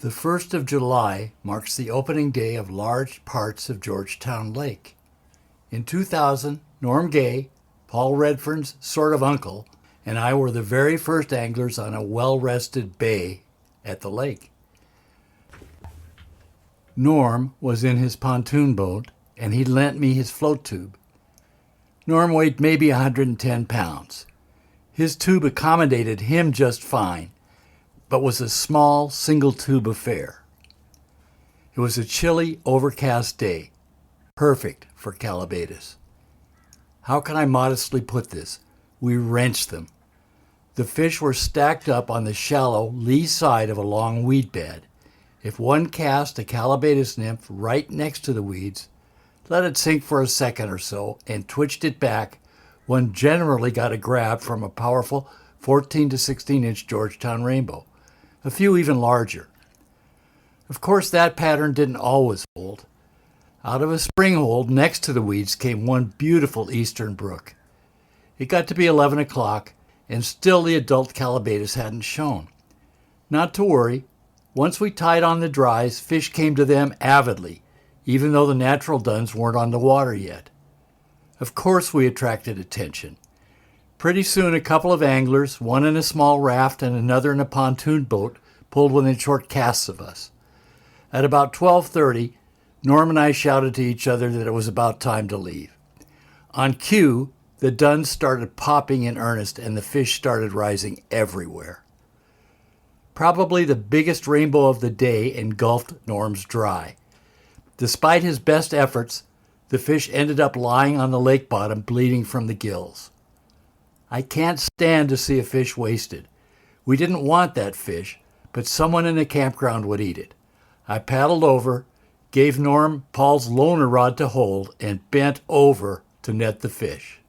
The 1st of July marks the opening day of large parts of Georgetown Lake. In 2000, Norm Gay, Paul Redfern's sort of uncle, and I were the very first anglers on a well-rested bay at the lake. Norm was in his pontoon boat, and he lent me his float tube. Norm weighed maybe 110 pounds. His tube accommodated him just fine, but was a small, single-tube affair. It was a chilly, overcast day, perfect for calabatus. How can I modestly put this? We wrenched them. The fish were stacked up on the shallow lee side of a long weed bed. If one cast a calabatus nymph right next to the weeds, let it sink for a second or so, and twitched it back, one generally got a grab from a powerful 14 to 16-inch Georgetown rainbow. A few even larger. Of course, that pattern didn't always hold. Out of a spring hole next to the weeds came one beautiful eastern brook. It got to be 11 o'clock, and still the adult calabatus hadn't shown. Not to worry. Once we tied on the dries, fish came to them avidly, even though the natural duns weren't on the water yet. Of course we attracted attention. Pretty soon a couple of anglers, one in a small raft and another in a pontoon boat, pulled within short casts of us. At about 12:30, Norm and I shouted to each other that it was about time to leave. On cue, the duns started popping in earnest and the fish started rising everywhere. Probably the biggest rainbow of the day engulfed Norm's dry. Despite his best efforts, the fish ended up lying on the lake bottom bleeding from the gills. I can't stand to see a fish wasted. We didn't want that fish, but someone in the campground would eat it. I paddled over, gave Norm Paul's loaner rod to hold, and bent over to net the fish.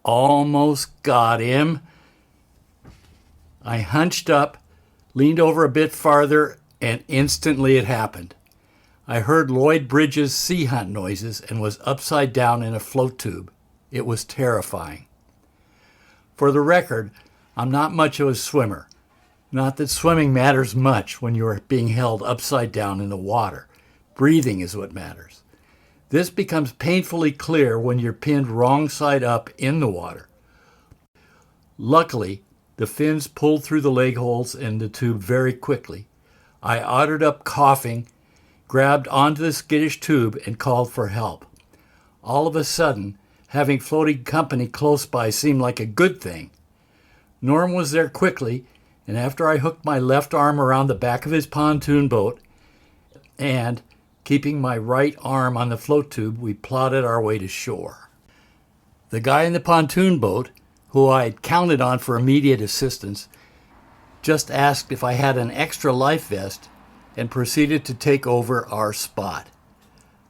Almost got him. I hunched up, leaned over a bit farther, and instantly it happened. I heard Lloyd Bridges' sea hunt noises and was upside down in a float tube. It was terrifying. For the record, I'm not much of a swimmer. Not that swimming matters much when you are being held upside down in the water. Breathing is what matters. This becomes painfully clear when you're pinned wrong side up in the water. Luckily, the fins pulled through the leg holes in the tube very quickly. I ottered up coughing, grabbed onto the skittish tube, and called for help. All of a sudden, having floating company close by seemed like a good thing. Norm was there quickly, and after I hooked my left arm around the back of his pontoon boat and, keeping my right arm on the float tube, we plodded our way to shore. The guy in the pontoon boat, who I had counted on for immediate assistance, just asked if I had an extra life vest and proceeded to take over our spot.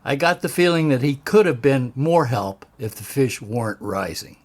I got the feeling that he could have been more help if the fish weren't rising.